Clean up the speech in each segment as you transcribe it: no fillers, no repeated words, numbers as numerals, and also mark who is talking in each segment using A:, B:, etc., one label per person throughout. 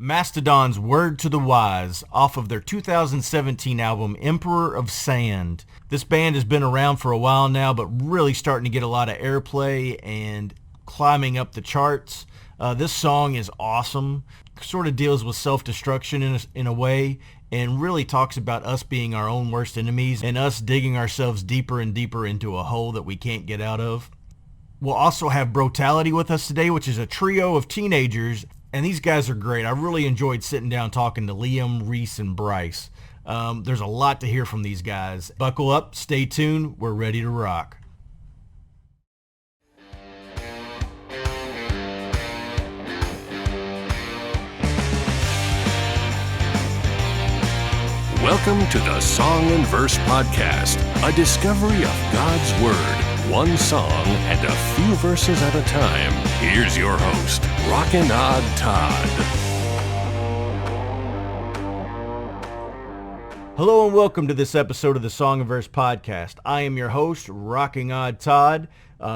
A: Mastodon's Word to the Wise off of their 2017 album Emperor of Sand. This band has been around for a while now, but really starting to get a lot of airplay and climbing up the charts. This song is awesome. Sort of deals with self-destruction in a way, and really talks about us being our own worst enemies and us digging ourselves deeper and deeper into a hole that we can't get out of. We'll also have Brotality with us today, which is a trio of teenagers, and these guys are great. I really enjoyed sitting down talking to Liam, Reece, and Bryce. There's a lot to hear from these guys. Buckle up, stay tuned, we're ready to rock.
B: Welcome to the Song and Verse Podcast, a discovery of God's Word, one song and a few verses at a time. Here's your host, Rockin' Odd Todd.
A: Hello and welcome to this episode of the Song and Verse Podcast. I am your host, Rocking Odd Todd.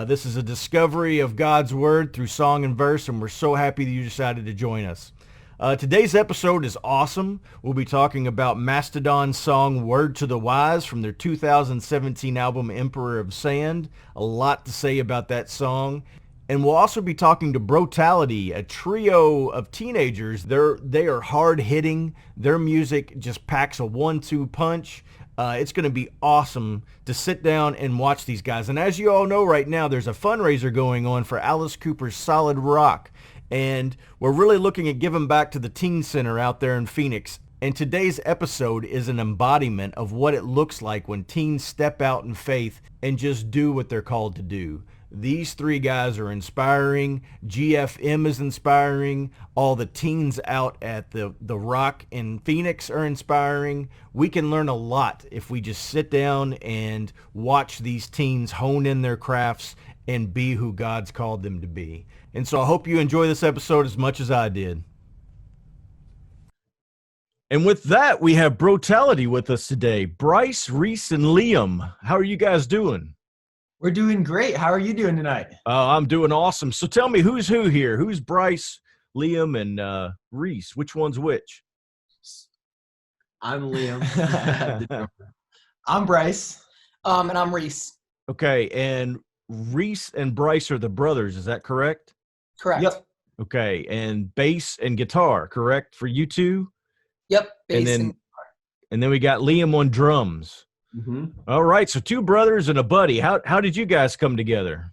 A: This is a discovery of God's Word through song and verse, and we're so happy that you decided to join us. Today's episode is awesome. We'll be talking about Mastodon's song Word to the Wise from their 2017 album Emperor of Sand. A lot to say about that song. And we'll also be talking to Brotality, a trio of teenagers. They are hard-hitting. Their music just packs a 1-2 punch. It's going to be awesome to sit down and watch these guys. And as you all know right now, there's a fundraiser going on for Alice Cooper's Solid Rock. And we're really looking at giving back to the teen center out there in Phoenix. And today's episode is an embodiment of what it looks like when teens step out in faith and just do what they're called to do. These three guys are inspiring. GFM is inspiring. All the teens out at the Rock in Phoenix are inspiring. We can learn a lot if we just sit down and watch these teens hone in their crafts and be who God's called them to be. And so I hope you enjoy this episode as much as I did. And with that, we have Brotality with us today. Bryce, Reece, and Liam. How are you guys doing?
C: We're doing great. How are you doing tonight?
A: I'm doing awesome. So tell me, who's who here? Who's Bryce, Liam, and Reece? Which one's which?
C: I'm Liam. I'm Bryce.
D: And I'm Reece.
A: Okay, and Reece and Bryce are the brothers, is that correct?
D: Correct.
C: Yep.
A: Okay, and bass and guitar, correct, for you two?
D: Yep. Bass
A: and then we got Liam on drums.
C: Mm-hmm.
A: All right, so two brothers and a buddy. How did you guys come together?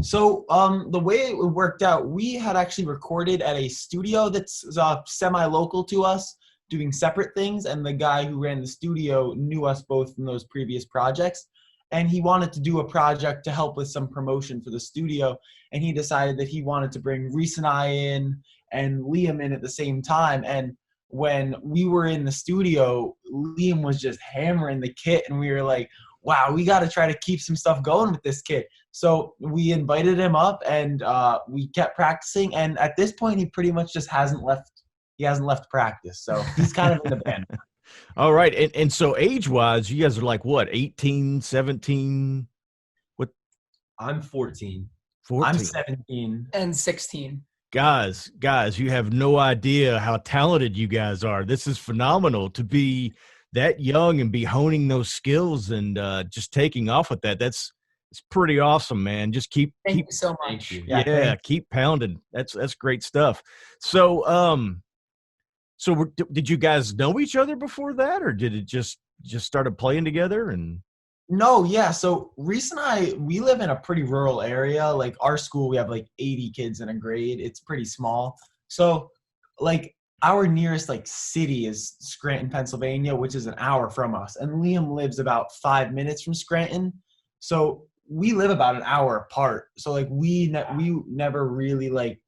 C: So the way it worked out, we had actually recorded at a studio that's semi-local to us, doing separate things, and the guy who ran the studio knew us both from those previous projects. And he wanted to do a project to help with some promotion for the studio. And he decided that he wanted to bring Reece and I in and Liam in at the same time. And when we were in the studio, Liam was just hammering the kit. And we were like, wow, we got to try to keep some stuff going with this kid. So we invited him up and we kept practicing. And at this point, he pretty much just hasn't left practice. So he's kind of in the band.
A: All right. And so age-wise, you guys are like, what, 18, 17? What?
C: I'm 14.
A: 14.
C: I'm 17.
D: and 16.
A: Guys, you have no idea how talented you guys are. This is phenomenal to be that young and be honing those skills and just taking off with that. It's pretty awesome, man. Just keep
D: Thank you so much.
A: Yeah, keep pounding. That's great stuff. So, did you guys know each other before that, or did it just started playing together? And
C: No, yeah. So Reece and I, we live in a pretty rural area. Like our school, we have like 80 kids in a grade. It's pretty small. So like our nearest like city is Scranton, Pennsylvania, which is an hour from us. And Liam lives about 5 minutes from Scranton. So we live about an hour apart. So like we never really like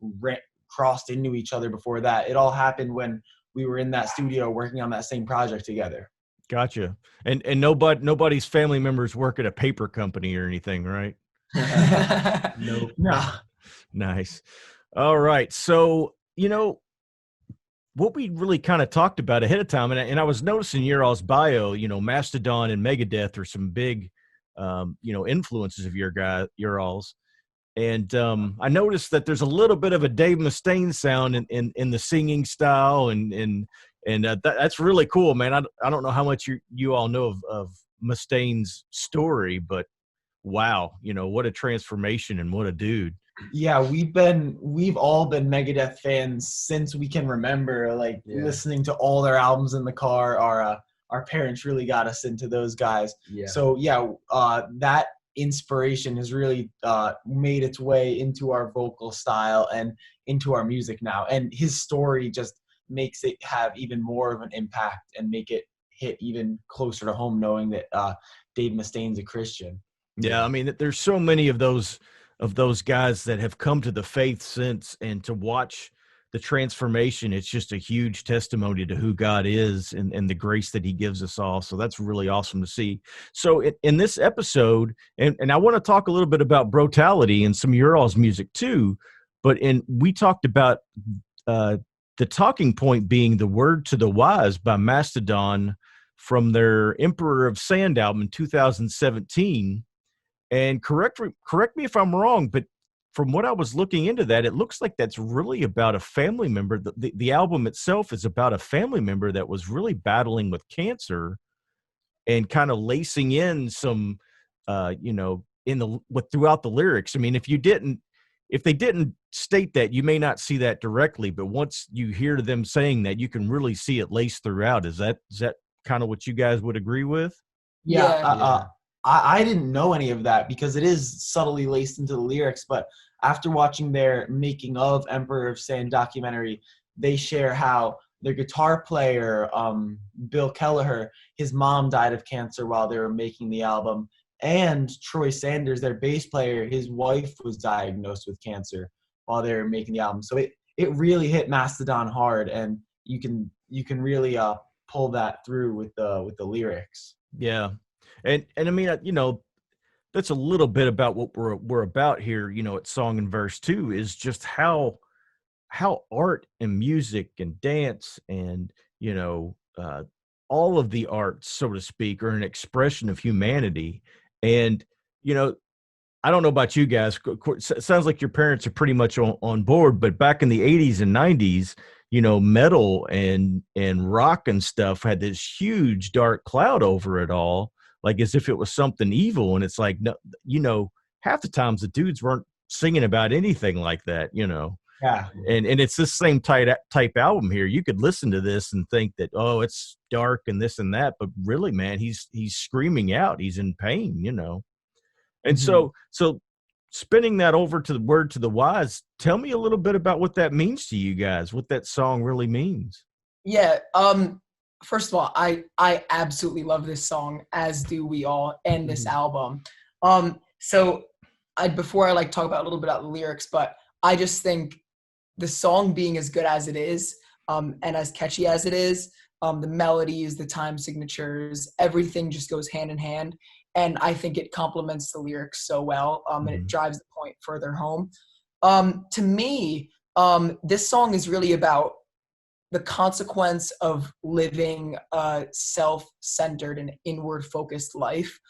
C: crossed into each other before that. It all happened when we were in that studio working on that same project together.
A: gotcha. And nobody's family members work at a paper company or anything, right?
C: Nope. No.
A: Nice. All right. So, what we really kind of talked about ahead of time, and I was noticing your all's bio, Mastodon and Megadeth are some big, influences of your all's. And I noticed that there's a little bit of a Dave Mustaine sound in the singing style, and that's really cool, man. I don't know how much you all know of Mustaine's story, but wow, what a transformation and what a dude.
C: Yeah, we've all been Megadeth fans since we can remember, like listening to all their albums in the car. Our parents really got us into those guys.
E: Yeah.
C: So that inspiration has really made its way into our vocal style and into our music now. And his story just makes it have even more of an impact and make it hit even closer to home, knowing that Dave Mustaine's a Christian.
A: Yeah, I mean, there's so many of those guys that have come to the faith since, and to watch the transformation, it's just a huge testimony to who God is and the grace that he gives us all. So that's really awesome to see. So in this episode, and I want to talk a little bit about Brotality and some of your all's music too, but we talked about the talking point being The Word to the Wise by Mastodon from their Emperor of Sand album in 2017. And correct me if I'm wrong, but from what I was looking into that, it looks like that's really about a family member. The album itself is about a family member that was really battling with cancer, and kind of lacing in some, throughout the lyrics. I mean, if they didn't state that, you may not see that directly, but once you hear them saying that, you can really see it laced throughout. Is that kind of what you guys would agree with?
C: Yeah. I didn't know any of that because it is subtly laced into the lyrics, but after watching their making of Emperor of Sand documentary, they share how their guitar player, Bill Kelleher, his mom died of cancer while they were making the album, and Troy Sanders, their bass player, his wife was diagnosed with cancer while they were making the album. So it really hit Mastodon hard, and you can really pull that through with the lyrics.
A: Yeah. And I mean, that's a little bit about what we're about here, at Song and Verse too, is just how art and music and dance and, all of the arts, so to speak, are an expression of humanity. And, I don't know about you guys. It sounds like your parents are pretty much on board, but back in the 80s and 90s, metal and rock and stuff had this huge dark cloud over it all, like as if it was something evil. And it's like, no, half the times the dudes weren't singing about anything like that,
C: Yeah.
A: And it's this same type album here. You could listen to this and think that, oh, it's dark and this and that, but really, man, he's screaming out. He's in pain, And so spinning that over to The Word to the Wise, tell me a little bit about what that means to you guys, what that song really means.
D: Yeah. First of all, I absolutely love this song, as do we all, and this album. So before I talk about a little bit about the lyrics, but I just think the song being as good as it is, and as catchy as it is, the melodies, the time signatures, everything just goes hand in hand. And I think it complements the lyrics so well, and it drives the point further home. To me, this song is really about the consequence of living a self-centered and inward-focused life.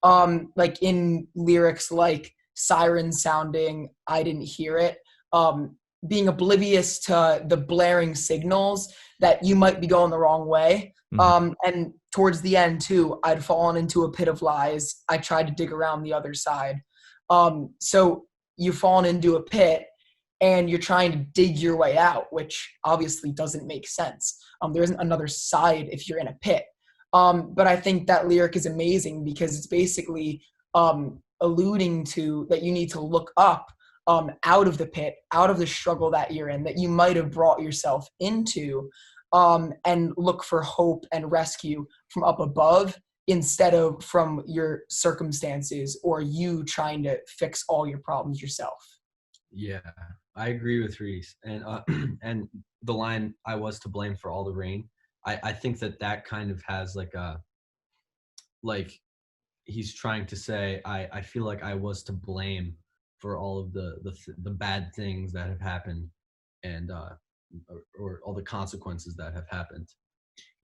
D: Like in lyrics like Siren sounding, I didn't hear it, being oblivious to the blaring signals that you might be going the wrong way. And towards the end too, I'd fallen into a pit of lies. I tried to dig around the other side. So you've fallen into a pit and you're trying to dig your way out, which obviously doesn't make sense. There isn't another side if you're in a pit. But I think that lyric is amazing because it's basically alluding to that you need to look up out of the pit, out of the struggle that you're in, that you might have brought yourself into, and look for hope and rescue from up above instead of from your circumstances or you trying to fix all your problems yourself.
E: Yeah, I agree with Reece. And and the line, "I was to blame for all the rain," I think that kind of has he's trying to say, I feel like I was to blame for all of the bad things that have happened, and or all the consequences that have happened.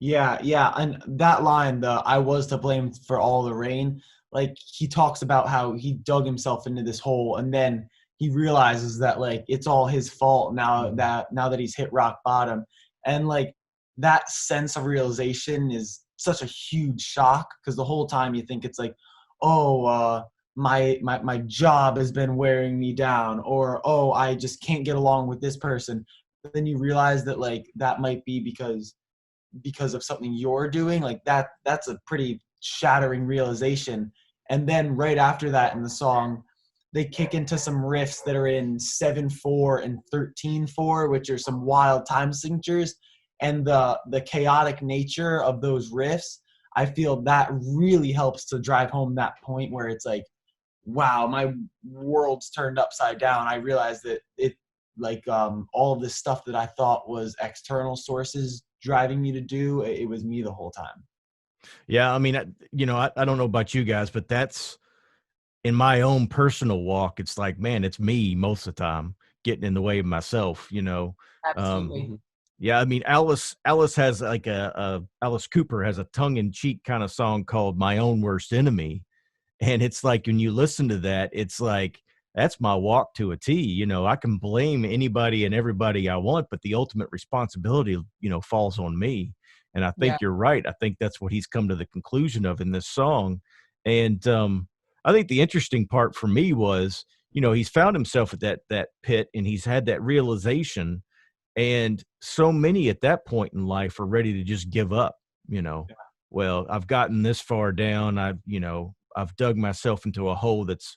C: Yeah, and that line, the "I was to blame for all the rain," like he talks about how he dug himself into this hole, and then he realizes that like it's all his fault now that he's hit rock bottom. And like that sense of realization is such a huge shock, because the whole time you think it's like, oh, my job has been wearing me down, or oh, I just can't get along with this person. But then you realize that like that might be because of something you're doing. Like that's a pretty shattering realization. And then right after that in the song, they kick into some riffs that are in 7/4 and 13/4, which are some wild time signatures. And the chaotic nature of those riffs, I feel that really helps to drive home that point where it's like, wow, my world's turned upside down. I realized that it like all of this stuff that I thought was external sources driving me to do, it was me the whole time.
A: Yeah, I mean, I don't know about you guys, but that's in my own personal walk. It's like, man, it's me most of the time getting in the way of myself.
D: Absolutely.
A: Um, yeah, I mean, Alice has like Alice Cooper has a tongue in cheek kind of song called "My Own Worst Enemy," and it's like when you listen to that, it's like that's my walk to a T. I can blame anybody and everybody I want, but the ultimate responsibility, falls on me. And I
D: Yeah.
A: think you're right. I think that's what he's come to the conclusion of in this song. And I think the interesting part for me was, he's found himself at that pit, and he's had that realization. And so many at that point in life are ready to just give up, you know. Well, I've gotten this far down. I've dug myself into a hole that's,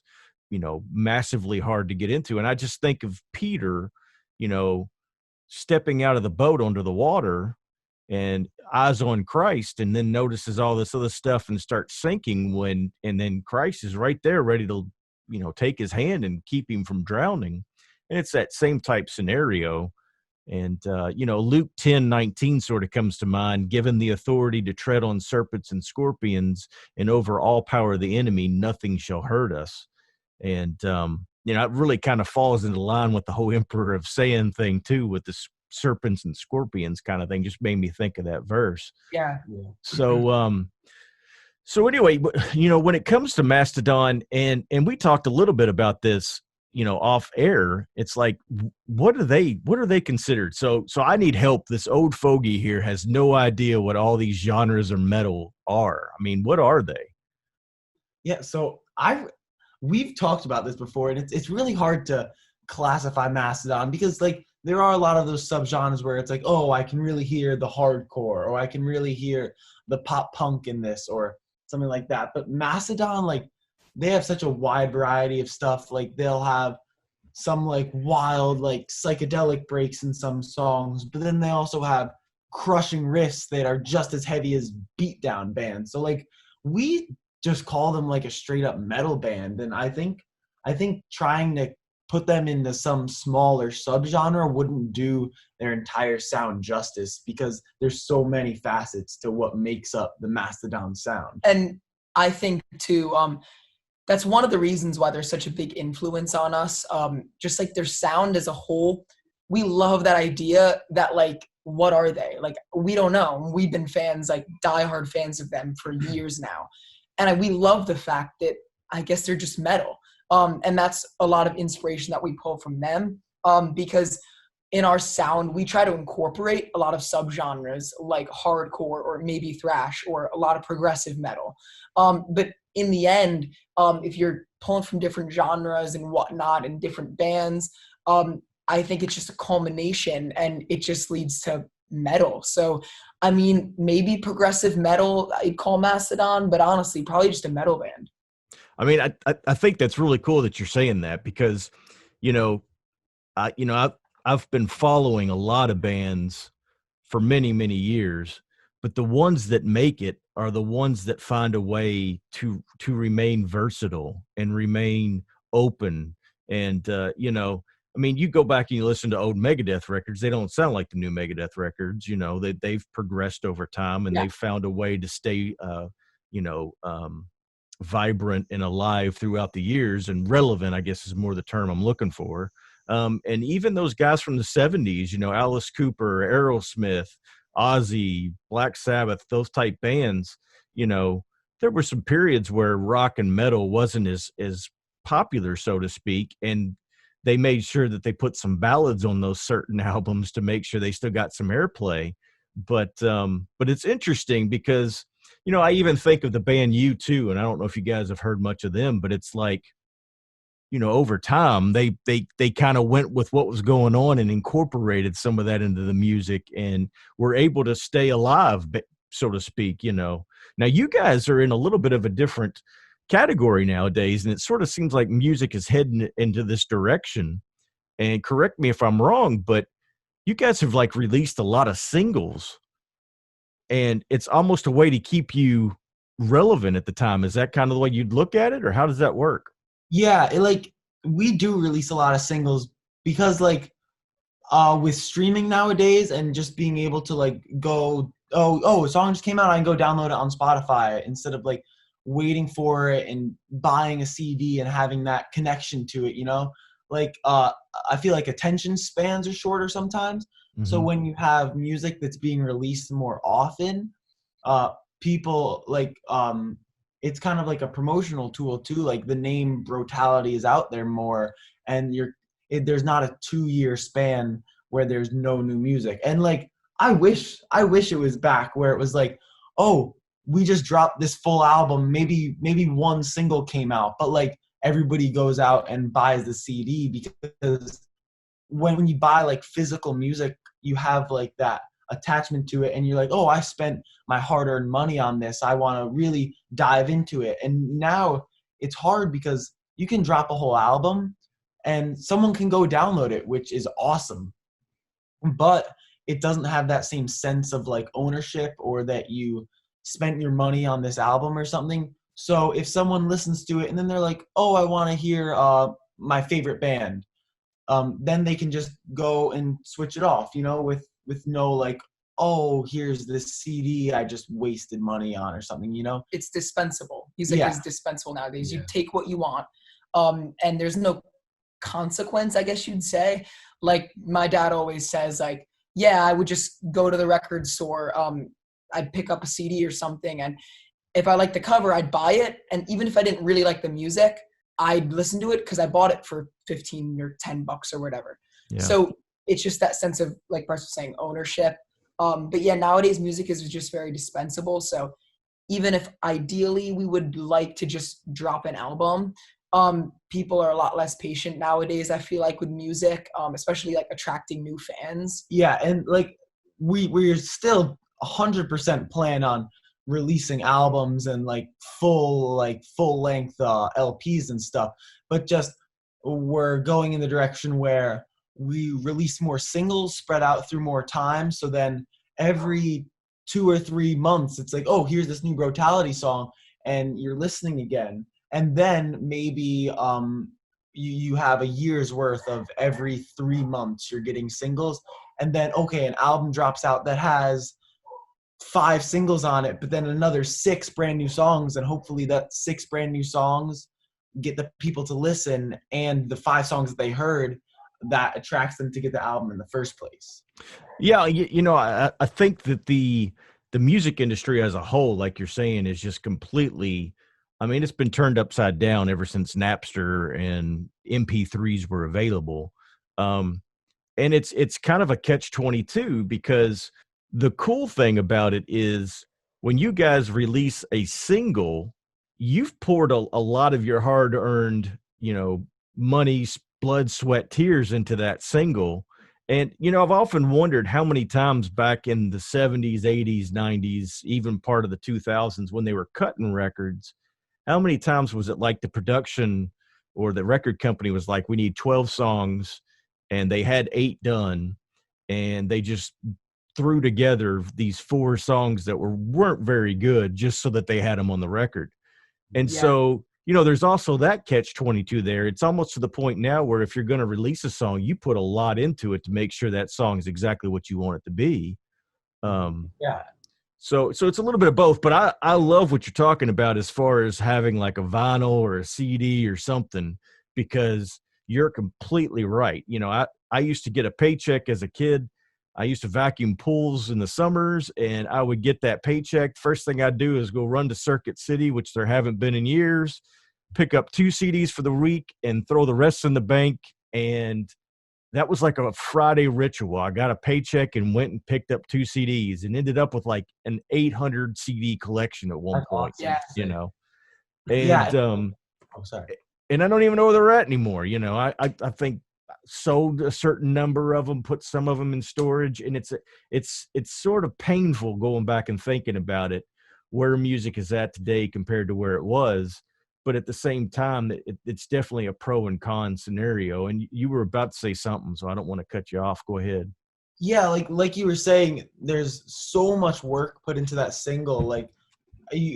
A: massively hard to get into. And I just think of Peter, you know, stepping out of the boat onto the water and eyes on Christ, and then notices all this other stuff and starts sinking and then Christ is right there ready to, take his hand and keep him from drowning. And it's that same type scenario. And, Luke 10:19 sort of comes to mind: given the authority to tread on serpents and scorpions and over all power of the enemy, nothing shall hurt us. And, it really kind of falls into line with the whole Emperor of Sand thing too, with the serpents and scorpions kind of thing. Just made me think of that verse.
D: Yeah.
A: So anyway, when it comes to Mastodon, and we talked a little bit about this, off air, it's like, what are they considered? So I need help. This old fogey here has no idea what all these genres of metal are. I mean, what are they?
C: Yeah, so we've talked about this before, and it's really hard to classify Mastodon, because like there are a lot of those subgenres where it's like, oh, I can really hear the hardcore, or I can really hear the pop punk in this, or something like that. But Mastodon, like, they have such a wide variety of stuff. Like they'll have some like wild, like psychedelic breaks in some songs, but then they also have crushing riffs that are just as heavy as beatdown bands. So like we just call them like a straight up metal band. And I think trying to put them into some smaller subgenre wouldn't do their entire sound justice, because there's so many facets to what makes up the Mastodon sound.
D: And I think too, that's one of the reasons why they're such a big influence on us. Just like their sound as a whole, we love that idea that like, what are they? Like, we don't know. We've been fans, like diehard fans of them for years now. And we love the fact that I guess they're just metal. And that's a lot of inspiration that we pull from them. Because in our sound, we try to incorporate a lot of subgenres like hardcore or maybe thrash or a lot of progressive metal. But in the end, if you're pulling from different genres and whatnot and different bands, I think it's just a culmination, and it just leads to metal. So, I mean, maybe progressive metal, I'd call Mastodon, but honestly, probably just a metal band.
A: I mean, I think that's really cool that you're saying that, because, I've been following a lot of bands for many, many years, but the ones that make it are the ones that find a way to remain versatile and remain open. And, I mean, you go back and you listen to old Megadeth records, they don't sound like the new Megadeth records. They've progressed over time, and they've found a way to stay, vibrant and alive throughout the years, and relevant, I guess, is more the term I'm looking for. And even those guys from the 70s, Alice Cooper, Aerosmith, Ozzy, Black Sabbath, those type bands, there were some periods where rock and metal wasn't as popular, so to speak, and they made sure that they put some ballads on those certain albums to make sure they still got some airplay. But it's interesting because, I even think of the band U2, and I don't know if you guys have heard much of them, but it's like, over time they kind of went with what was going on and incorporated some of that into the music and were able to stay alive, so to speak. Now you guys are in a little bit of a different category nowadays, and it sort of seems like music is heading into this direction. And correct me if I'm wrong, but you guys have like released a lot of singles, and it's almost a way to keep you relevant at the time. Is that kind of the way you'd look at it, or how does that work?
C: Yeah, we do release a lot of singles because with streaming nowadays and just being able to go, a song just came out, I can go download it on Spotify instead of waiting for it and buying a CD and having that connection to it, I feel like attention spans are shorter sometimes.
A: Mm-hmm.
C: So when you have music that's being released more often, people it's kind of like a promotional tool too. Like the name Brotality is out there more, and there's not a 2-year span where there's no new music. And I wish it was back where it was we just dropped this full album, maybe one single came out, but everybody goes out and buys the CD, because when you buy physical music, you have that attachment to it, and you're I spent my hard-earned money on this, I want to really dive into it. And now it's hard because you can drop a whole album and someone can go download it, which is awesome, but it doesn't have that same sense of ownership, or that you spent your money on this album or something. So if someone listens to it and then they're I want to hear my favorite band, then they can just go and switch it off, with no here's this CD I just wasted money on or something,
D: It's dispensable. Music is dispensable nowadays.
E: Yeah.
D: You take what you want, and there's no consequence, I guess you'd say. My dad always says, I would just go to the record store, I'd pick up a CD or something, and if I liked the cover, I'd buy it, and even if I didn't really like the music, I'd listen to it because I bought it for $15 or $10 or whatever.
A: Yeah.
D: So it's just that sense of, like Bryce was saying, ownership. But yeah, nowadays music is just very dispensable. So even if ideally we would like to just drop an album, people are a lot less patient nowadays, I feel like, with music, especially attracting new fans.
C: Yeah, and we're still 100% plan on releasing albums and full length LPs and stuff, but just we're going in the direction where we release more singles spread out through more time. So then every 2 or 3 months, it's here's this new Brotality song, and you're listening again. And then maybe you have a year's worth of every 3 months you're getting singles. And then, an album drops out that has 5 singles on it, but then another 6 brand new songs. And hopefully that 6 brand new songs get the people to listen, and the 5 songs that they heard, that attracts them to get the album in the first place.
A: Yeah, I think that the music industry as a whole, like you're saying, is just completely, it's been turned upside down ever since Napster and MP3s were available. And it's kind of a catch-22, because the cool thing about it is when you guys release a single, you've poured a lot of your hard-earned, money, blood, sweat, tears into that single. And, I've often wondered how many times back in the 70s, 80s, 90s, even part of the 2000s, when they were cutting records, how many times was it the production or the record company was we need 12 songs, and they had 8 done, and they just threw together these 4 songs that weren't very good just so that they had them on the record. And so, there's also that catch-22 there. It's almost to the point now where if you're going to release a song, you put a lot into it to make sure that song is exactly what you want it to be. So it's a little bit of both, but I love what you're talking about as far as having a vinyl or a CD or something, because you're completely right. I used to get a paycheck as a kid. I used to vacuum pools in the summers, and I would get that paycheck. First thing I'd do is go run to Circuit City, which there haven't been in years, pick up 2 CDs for the week, and throw the rest in the bank, And that was like a Friday ritual. I got a paycheck and went and picked up 2 CDs and ended up with like an 800 CD collection at one
C: That's
A: point,
C: awesome.
D: Yeah.
A: you know.
C: Yeah.
A: And
C: Oh, sorry.
A: and I don't even know where they're at anymore. You know, I think sold a certain number of them, put some of them in storage, and it's sort of painful going back and thinking about it, where music is at today compared to where it was. But at the same time, it's definitely a pro and con scenario. And you were about to say something, so I don't want to cut you off. Go ahead.
C: Yeah, like you were saying, there's so much work put into that single. Like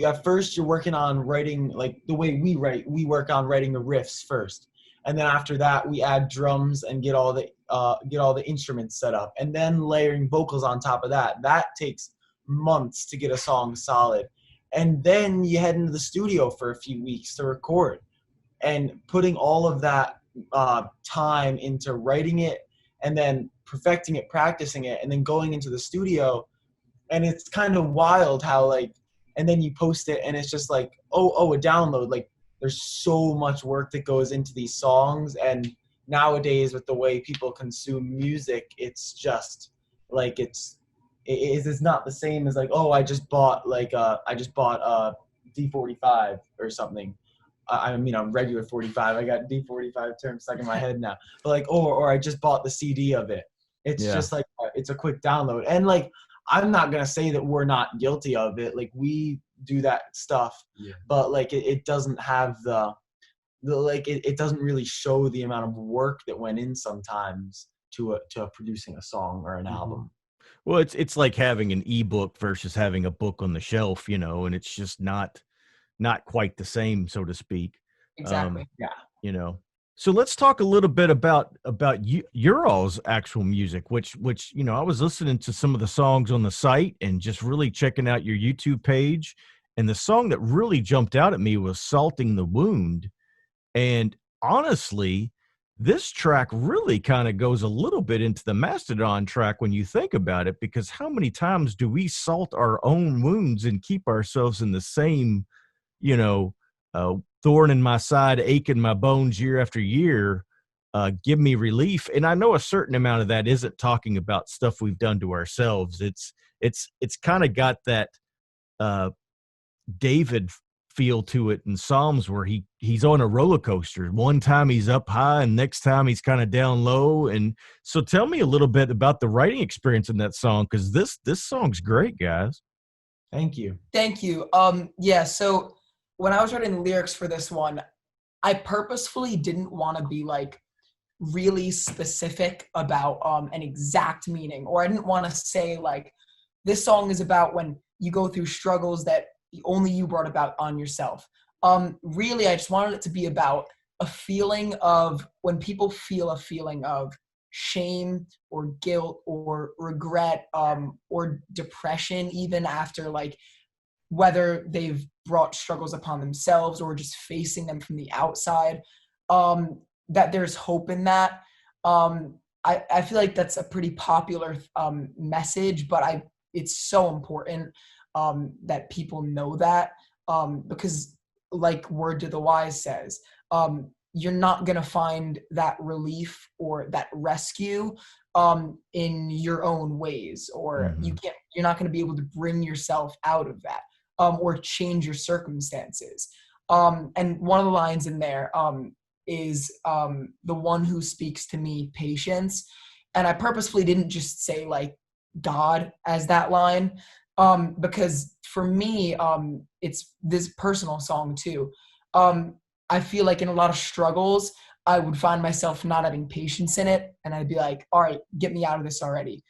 C: at first you're working on writing, like the way we write, we work on writing the riffs first, and then after that we add drums and get all the instruments set up, and then layering vocals on top of that. That takes months to get a song solid, and then you head into the studio for a few weeks to record, and putting all of that time into writing it and then perfecting it, practicing it, and then going into the studio. And it's kind of wild how like, and then you post it and it's just like, oh, a download. Like there's so much work that goes into these songs. And nowadays with the way people consume music, it's just like, it's not the same as like, oh, I just bought a D45 or something. I mean, I'm regular 45. I got D45 terms stuck in my head now. But like, or I just bought the CD of it. It's just like, it's a quick download. And like, I'm not going to say that we're not guilty of it. Like we do that stuff, but like, it doesn't have it doesn't really show the amount of work that went in sometimes to producing a song or an album.
A: Well, it's like having an ebook versus having a book on the shelf, you know, and it's just not quite the same, so to speak.
D: Exactly.
C: Yeah.
A: You know, so let's talk a little bit about your all's actual music, which, you know, I was listening to some of the songs on the site and just really checking out your YouTube page. And the song that really jumped out at me was Salting the Wound. And honestly, this track really kind of goes a little bit into the Mastodon track when you think about it, because how many times do we salt our own wounds and keep ourselves in the same, you know, thorn in my side, ache in my bones year after year, give me relief. And I know a certain amount of that isn't talking about stuff we've done to ourselves. It's kind of got that David feel to it in Psalms, where he's on a roller coaster. One time he's up high and next time he's kind of down low. And so tell me a little bit about the writing experience in that song, because this song's great, guys.
C: Thank you.
D: Yeah, so when I was writing the lyrics for this one, I purposefully didn't want to be like really specific about an exact meaning, or I didn't want to say like this song is about when you go through struggles that only you brought about on yourself. Really, I just wanted it to be about a feeling of when people feel a feeling of shame or guilt or regret or depression, even after like whether they've brought struggles upon themselves or just facing them from the outside, that there's hope in that. I feel like that's a pretty popular message, but it's so important that people know that, because like Word to the Wise says, you're not going to find that relief or that rescue in your own ways, or you're not going to be able to bring yourself out of that or change your circumstances. And one of the lines in there is the one who speaks to me, patience. And I purposefully didn't just say like God as that line, because for me, it's this personal song too. I feel like in a lot of struggles, I would find myself not having patience in it. And I'd be like, all right, get me out of this already.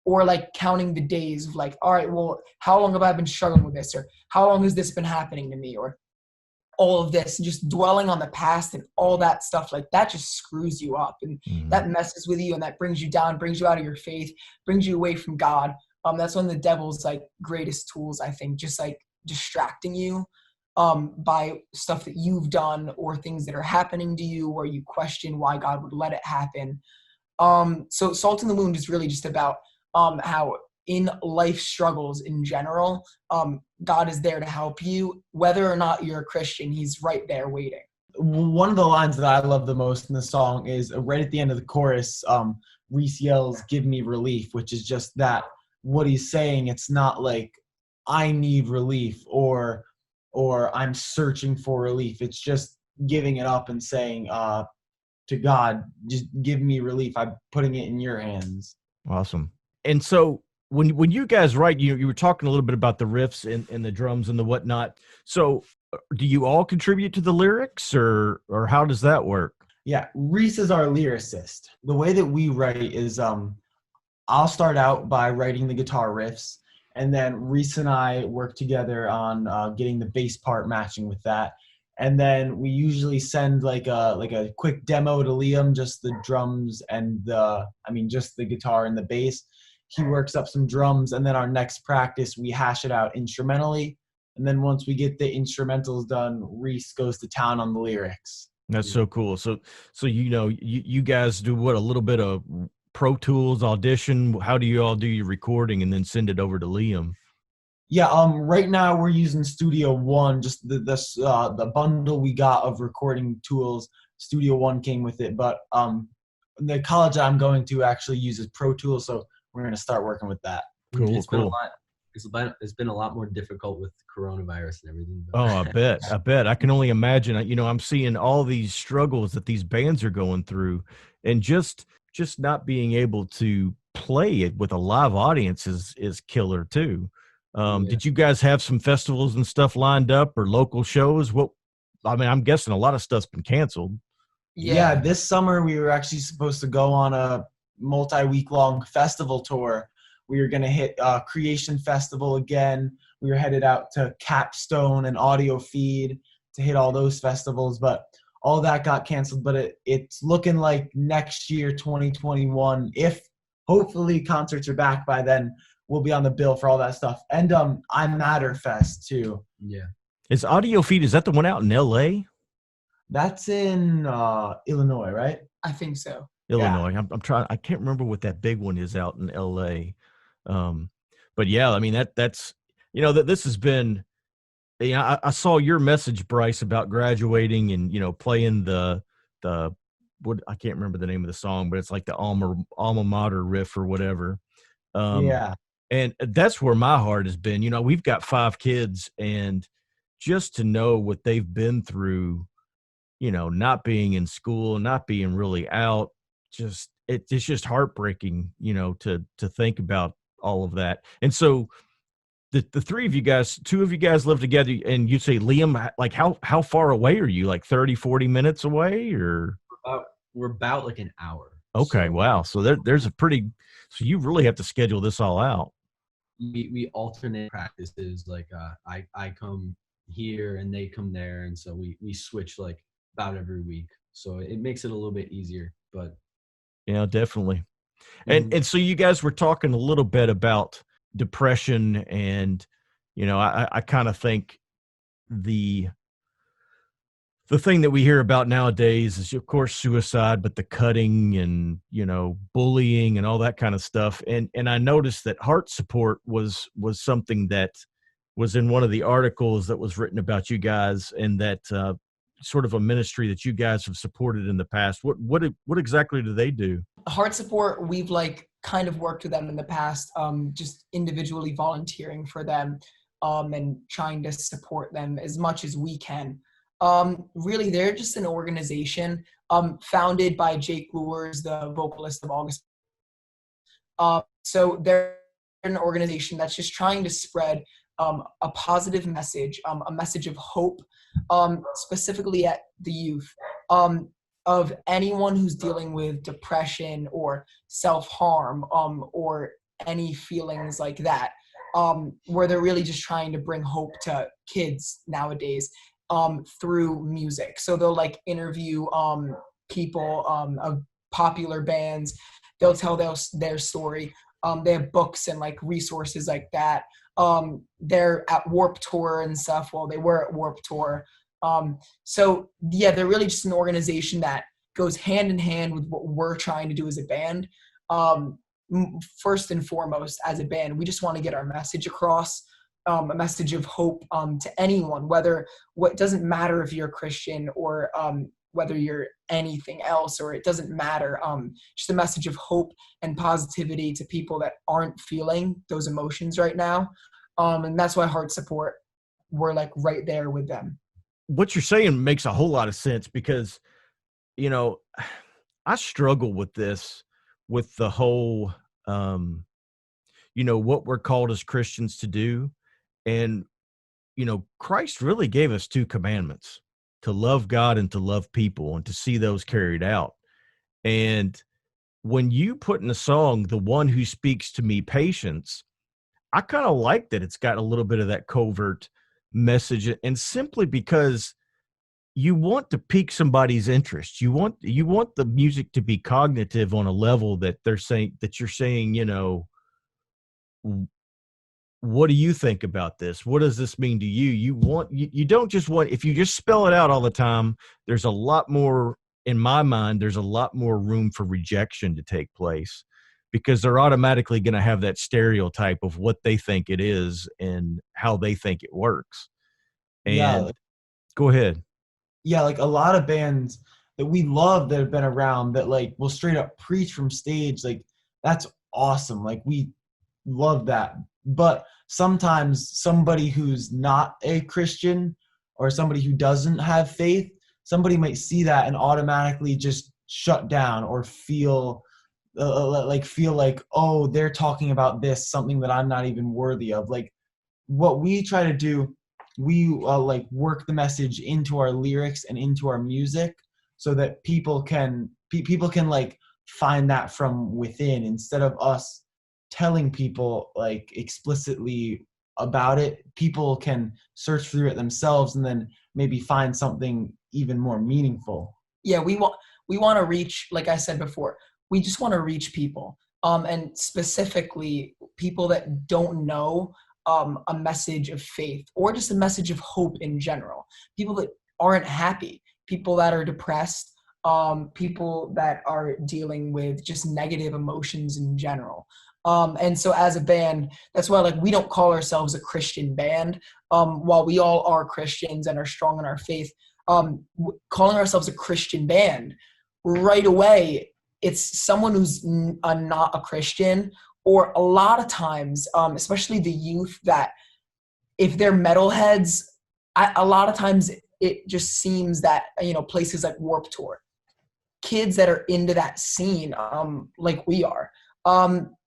D: Or like counting the days of like, all right, well, how long have I been struggling with this? Or how long has this been happening to me? Or all of this, and just dwelling on the past and all that stuff, like that just screws you up, and that messes with you, and that brings you down, brings you out of your faith, brings you away from God. That's one of the devil's like greatest tools, I think, just like distracting you by stuff that you've done or things that are happening to you where you question why God would let it happen. So Salt in the Wound is really just about how in life struggles in general, God is there to help you. Whether or not you're a Christian, he's right there waiting.
C: One of the lines that I love the most in the song is right at the end of the chorus. Reece yells, "Give me relief," which is just that what he's saying. It's not like I need relief or I'm searching for relief. It's just giving it up and saying to God, just give me relief. I'm putting it in your hands.
A: Awesome. And so when you guys write, you were talking a little bit about the riffs and the drums and the whatnot. So do you all contribute to the lyrics or how does that work?
C: Yeah, Reece is our lyricist. The way that we write is I'll start out by writing the guitar riffs, and then Reece and I work together on getting the bass part matching with that. And then we usually send like a quick demo to Liam, just the drums and just the guitar and the bass. He works up some drums, and then our next practice we hash it out instrumentally. And then once we get the instrumentals done, Reece goes to town on the lyrics.
A: That's so cool. So you guys do what, a little bit of Pro Tools Audition. How do you all do your recording and then send it over to Liam?
C: Yeah, right now we're using Studio One, just the bundle we got of recording tools. Studio One came with it, but the college I'm going to actually uses Pro Tools, so we're gonna start working with that.
A: Cool,
E: It's been a
A: cool.
E: lot. It's been a lot more difficult with coronavirus and everything. But.
A: Oh, I bet. I can only imagine. I'm seeing all these struggles that these bands are going through, and just not being able to play it with a live audience is killer too.
E: Yeah.
A: Did you guys have some festivals and stuff lined up or local shows? I'm guessing a lot of stuff's been canceled.
C: Yeah, this summer we were actually supposed to go on a multi-week-long festival tour. We were going to hit Creation Festival again. We were headed out to Capstone and Audio Feed to hit all those festivals, but all that got canceled. But it's looking like next year, 2021, if hopefully concerts are back by then, we'll be on the bill for all that stuff. And I'm Matter Fest too.
E: Yeah.
A: Is Audio Feed, is that the one out in LA?
C: That's in Illinois, right?
D: I think so.
A: Illinois. I'm trying. I can't remember what that big one is out in LA. But yeah, that's that this has been. I saw your message, Bryce, about graduating and playing the what, I can't remember the name of the song, but it's like the alma mater riff or whatever.
C: Yeah.
A: And that's where my heart has been. We've got 5 kids, and just to know what they've been through, not being in school, not being really out, it's just heartbreaking, to think about all of that. And so the 3 of you guys, 2 of you guys live together, and you say, Liam, like how far away are you? Like 30, 40 minutes away, or?
E: We're about like an hour.
A: Okay.
E: So,
A: wow. So so you really have to schedule this all out.
E: We alternate practices. Like I come here and they come there, and so we switch like about every week. So it makes it a little bit easier. But
A: yeah, definitely. And so you guys were talking a little bit about depression, and I kind of think the thing that we hear about nowadays is, of course, suicide, but the cutting and bullying and all that kind of stuff. And I noticed that heart support was something that was in one of the articles that was written about you guys, and that sort of a ministry that you guys have supported in the past. What exactly do they do?
D: Heart support, we've kind of worked with them in the past, just individually volunteering for them, and trying to support them as much as we can. Really, they're just an organization founded by Jake Lures, the vocalist of August. So they're an organization that's just trying to spread a positive message, a message of hope, specifically at the youth, of anyone who's dealing with depression or self-harm, or any feelings like that, where they're really just trying to bring hope to kids nowadays. Through music. So they'll interview people of popular bands. They'll tell their story. They have books and resources like that. They're at Warped Tour and stuff. Well, they were at Warped Tour. So yeah, they're really just an organization that goes hand in hand with what we're trying to do as a band. First and foremost, as a band, we just want to get our message across. a message of hope to anyone, what doesn't matter if you're a Christian or whether you're anything else, or it doesn't matter. Just a message of hope and positivity to people that aren't feeling those emotions right now. And that's why Heart Support, we're like right there with them.
A: What you're saying makes a whole lot of sense because, you know, I struggle with this, with the whole, you know, what we're called as Christians to do. And, you know, Christ really gave us 2 commandments: to love God and to love people, and to see those carried out. And when you put in a song, "The one who speaks to me patience," I kind of like that it's got a little bit of that covert message, and simply because you want to pique somebody's interest. You want the music to be cognitive on a level that you're saying, you know, what do you think about this? What does this mean to you? You don't just want, if you just spell it out all the time, there's a lot more, in my mind, there's a lot more room for rejection to take place, because they're automatically going to have that stereotype of what they think it is and how they think it works.
C: Yeah.
A: And go ahead.
C: Yeah, like a lot of bands that we love that have been around that like will straight up preach from stage, like that's awesome. Like we love that. But sometimes somebody who's not a Christian or somebody who doesn't have faith, somebody might see that and automatically just shut down or feel like, oh, they're talking about this, something that I'm not even worthy of. Like what we try to do, we like work the message into our lyrics and into our music so that people can like find that from within, instead of us telling people like explicitly about it. People can search through it themselves and then maybe find something even more meaningful.
D: Yeah, we want to reach, like I said before, we just want to reach people, and specifically people that don't know a message of faith or just a message of hope in general. People that aren't happy, people that are depressed, people that are dealing with just negative emotions in general. And so as a band, that's why like we don't call ourselves a Christian band. While we all are Christians and are strong in our faith, calling ourselves a Christian band, right away, it's someone who's not a Christian, or a lot of times, especially the youth, that if they're metalheads, a lot of times it just seems that, you know, places like Warped Tour, kids that are into that scene, like we are,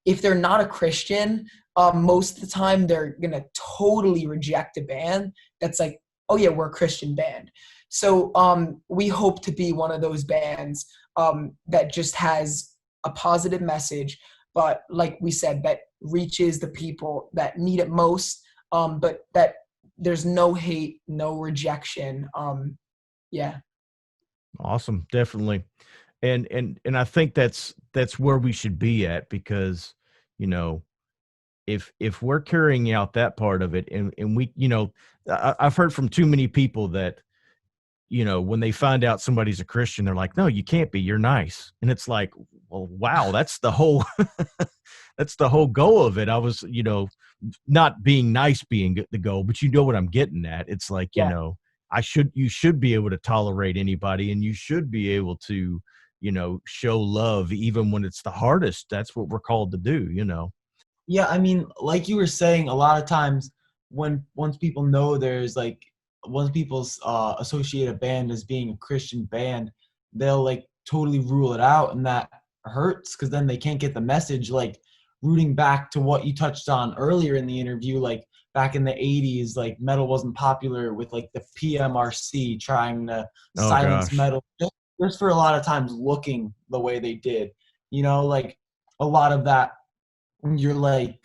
D: if they're not a Christian, most of the time they're going to totally reject a band that's like, oh yeah, we're a Christian band. So we hope to be one of those bands that just has a positive message, but like we said, that reaches the people that need it most, but that there's no hate, no rejection. Yeah.
A: Awesome. Definitely. And I think that's where we should be at, because, you know, if we're carrying out that part of it, and we, you know, I've heard from too many people that, you know, when they find out somebody's a Christian, they're like, no, you can't be, you're nice. And it's like, well, wow, that's the whole, that's the whole goal of it. I was, you know, not being nice being the goal, but you know what I'm getting at. It's like, you know, you should be able to tolerate anybody, and you should be able to, you know, show love even when it's the hardest. That's what we're called to do, you know?
C: Yeah, I mean, like you were saying, a lot of times once people know there's like, once people associate a band as being a Christian band, they'll like totally rule it out, and that hurts because then they can't get the message. Like rooting back to what you touched on earlier in the interview, like back in the 80s, like metal wasn't popular with like the PMRC trying to
A: Oh
C: silence
A: gosh.
C: metal just for a lot of times looking the way they did. You know, like a lot of that, you're like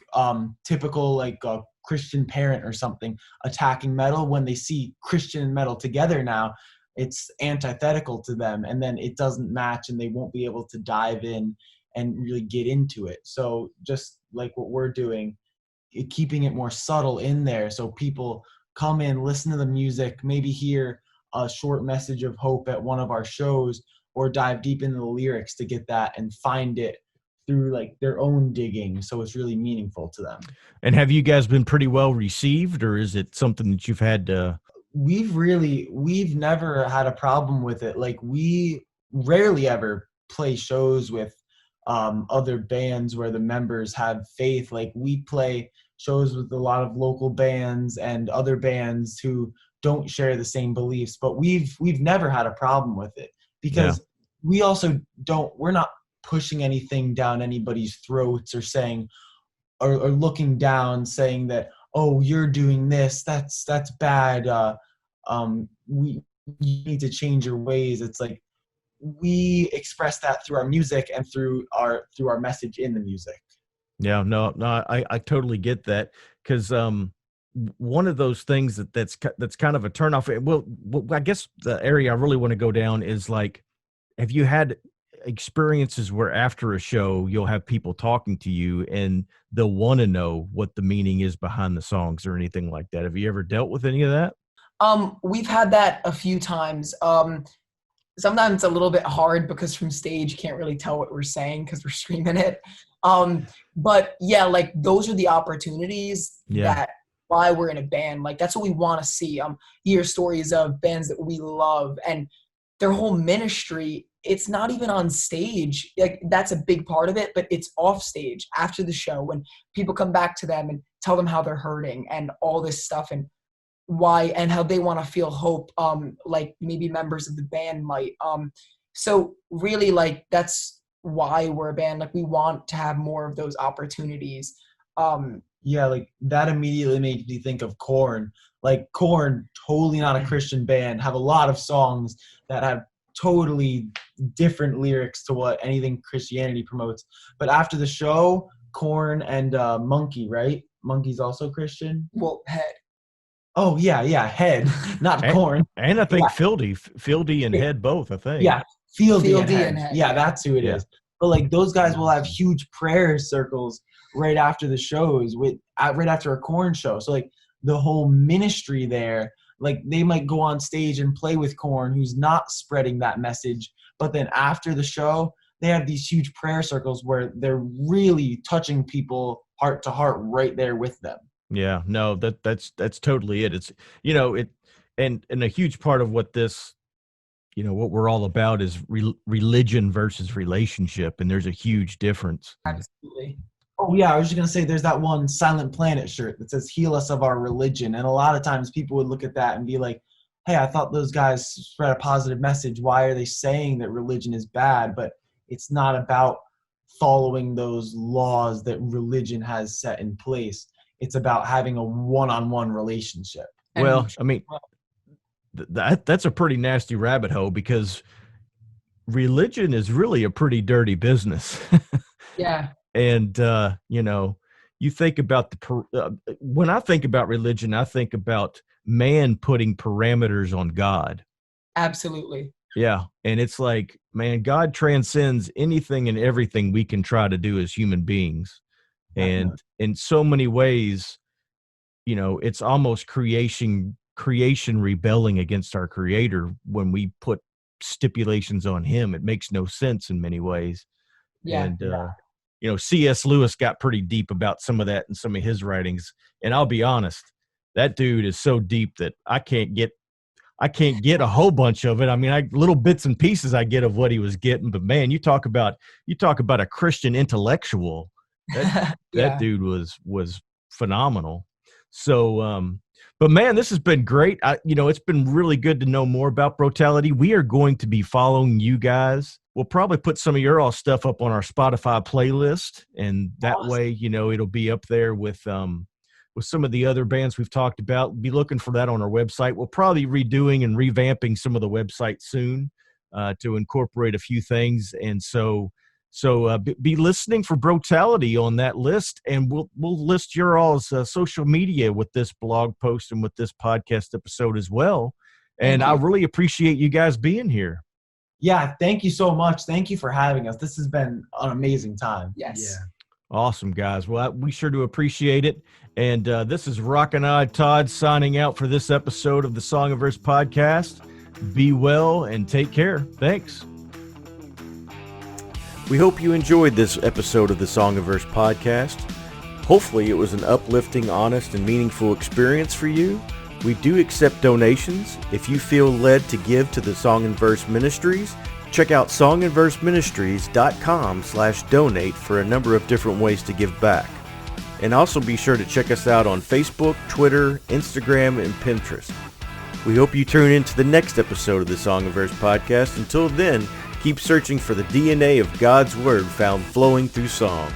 C: typical like a Christian parent or something attacking metal, when they see Christian and metal together now, it's antithetical to them, and then it doesn't match and they won't be able to dive in and really get into it. So just like what we're doing, keeping it more subtle in there so people come in, listen to the music, maybe hear a short message of hope at one of our shows, or dive deep into the lyrics to get that and find it through like their own digging, so it's really meaningful to them.
A: And have you guys been pretty well received, or is it something that you've had to?
C: We've never had a problem with it. Like, we rarely ever play shows with other bands where the members have faith. Like, we play shows with a lot of local bands and other bands who don't share the same beliefs, but we've never had a problem with it, because we also we're not pushing anything down anybody's throats or saying or looking down saying that, oh, you're doing this, that's bad, you need to change your ways. It's like we express that through our music and through our message in the music.
A: Yeah, no, I totally get that, because one of those things that's kind of a turnoff. Well, I guess the area I really want to go down is like, have you had experiences where after a show you'll have people talking to you and they'll want to know what the meaning is behind the songs or anything like that? Have you ever dealt with any of that?
D: We've had that a few times. Sometimes it's a little bit hard because from stage you can't really tell what we're saying because we're screaming it. But yeah, like those are the opportunities that why we're in a band. Like that's what we want to see. Hear stories of bands that we love and their whole ministry. It's not even on stage. Like that's a big part of it, but it's off stage after the show when people come back to them and tell them how they're hurting and all this stuff and why and how they want to feel hope. Like maybe members of the band might. So really like that's why we're a band. Like we want to have more of those opportunities.
C: Yeah, like that immediately made me think of Korn. Like Korn, totally not a Christian band, have a lot of songs that have totally different lyrics to what anything Christianity promotes. But after the show, Korn and Monkey, right? Monkey's also Christian?
D: Well, Head.
C: Oh, yeah, Head, not Korn.
A: And I think Fieldy and Head both, I think.
C: Yeah, Fieldy and
D: and
C: Head.
D: Head.
C: Yeah, that's who it is. But like those guys will have huge prayer circles right after the shows, right after a Korn show. So like the whole ministry there, like they might go on stage and play with Korn, who's not spreading that message. But then after the show, they have these huge prayer circles where they're really touching people heart to heart right there with them.
A: Yeah, no, that's totally it. It's, and a huge part of what this, what we're all about is religion versus relationship. And there's a huge difference.
D: Absolutely.
C: Oh, yeah, I was just going to say there's that one Silent Planet shirt that says heal us of our religion. And a lot of times people would look at that and be like, hey, I thought those guys spread a positive message. Why are they saying that religion is bad? But it's not about following those laws that religion has set in place. It's about having a one-on-one relationship.
A: Well, I mean, that's a pretty nasty rabbit hole because religion is really a pretty dirty business.
D: Yeah.
A: And, you think about when I think about religion, I think about man putting parameters on God.
D: Absolutely.
A: Yeah. And it's like, man, God transcends anything and everything we can try to do as human beings. And in so many ways, it's almost creation rebelling against our creator when we put stipulations on him. It makes no sense in many ways.
D: Yeah.
A: And, C.S. Lewis got pretty deep about some of that in some of his writings. And I'll be honest, that dude is so deep that I can't get a whole bunch of it. I mean, little bits and pieces I get of what he was getting, but man, you talk about a Christian intellectual. That dude was phenomenal. So, but man, this has been great. It's been really good to know more about Brotality. We are going to be following you guys. We'll probably put some of your all stuff up on our Spotify playlist, and that way, it'll be up there with some of the other bands we've talked about. Be looking for that on our website. We'll probably be redoing and revamping some of the website soon to incorporate a few things, and so be listening for Brotality on that list, and we'll list your all's social media with this blog post and with this podcast episode as well. And I really appreciate you guys being here.
C: Yeah, thank you so much. Thank you for having us. This has been an amazing time.
D: Yes.
E: Yeah.
A: Awesome, guys. Well, we sure do appreciate it. And this is Rockin' Odd Todd signing out for this episode of the Song and Verse podcast. Be well and take care. Thanks. We hope you enjoyed this episode of the Song and Verse podcast. Hopefully it was an uplifting, honest, and meaningful experience for you. We do accept donations. If you feel led to give to the Song and Verse Ministries, check out songandverseministries.com/donate for a number of different ways to give back. And also be sure to check us out on Facebook, Twitter, Instagram, and Pinterest. We hope you tune in to the next episode of the Song and Verse podcast. Until then, keep searching for the DNA of God's Word found flowing through song.